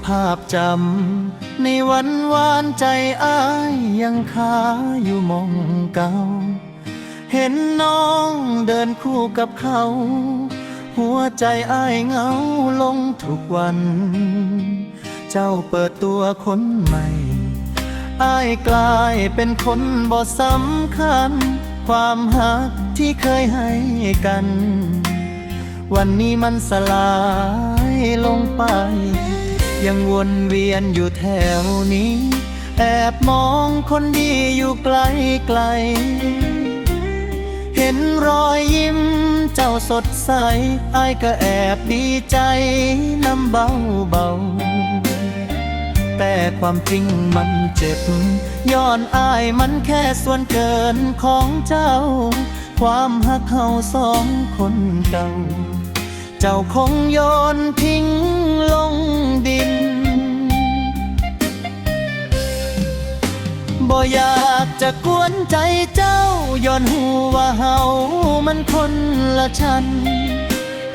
ภาพจำในวันวานใจอ้ายยังคาอยู่มองเก่าเห็นน้องเดินคู่กับเขา หัวใจอ้ายเหงาลงทุกวัน เจ้าเปิดตัวคนใหม่อ้ายกลายเป็นคนบ่สำคัญ ความหักที่เคยให้กัน วันนี้มันสลายลงไป ยังวนเวียนอยู่แถวนี้ แอบมองคนดีอยู่ไกลไกล เห็นรอยยิ้มเจ้าสดใสอ้ายก็แอบดีใจน้ำเบาเบาแต่ความจริงมันเจ็บย้อนอ้ายมันแค่ส่วนเกินของเจ้า ความหักเฮาสองคนเก่า เจ้าคงโยนทิ้งลงดินบ่อยากจะกวนใจเจ้าย้อนหูว่าเฮามันคนละชั้น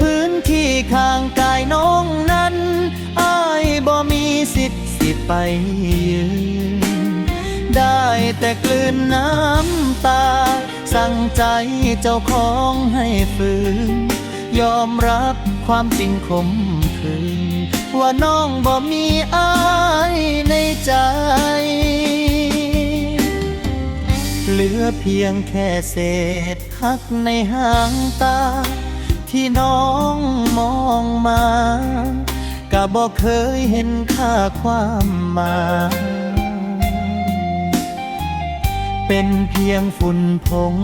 พื้นที่ข้างกายน้องนั้นอ้ายบ่มีสิทธิ์ไปยืนได้แต่กลืนน้ำตาสั่งใจเจ้าของให้ฝืนยอมรับความจริงคมคืนว่าน้องบ่มีอ้ายในใจเหลือเพียงแค่เศษหักในหางตาที่น้องมองมาก็บอกเคยเห็นค่าความหมายเป็นเพียงฝุ่นผง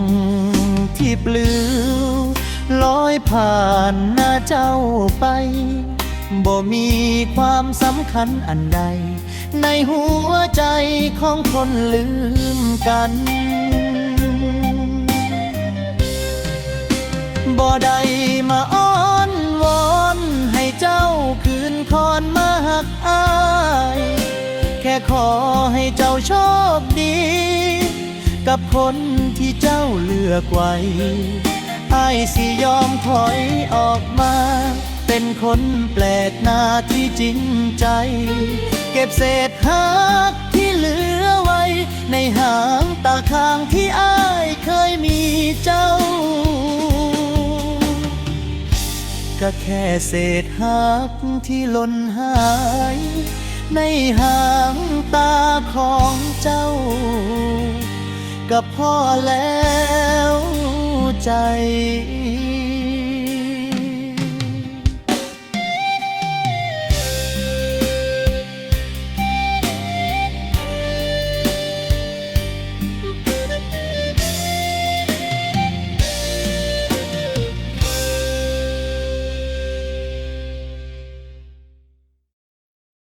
ที่ปลิวลอยผ่านหน้าเจ้าไปบ่มีความสำคัญอันใดในหัวใจของคนลืมกันบ่ได้มาอ้อนวอนให้เจ้าคืนคอนมาหักอ้ายแค่ขอให้เจ้าโชคดีกับคนที่เจ้าเลือกไว้อ้ายสิยอมถอยออกมาเป็นคนแปลกหน้าที่จริงใจเก็บเศษหักที่เหลือไว้ในหางตาข้างที่อ้ายเคยมีเจ้าก็แค่เศษหักที่หล่นหายในหางตาของเจ้าก็พอแล้วใจ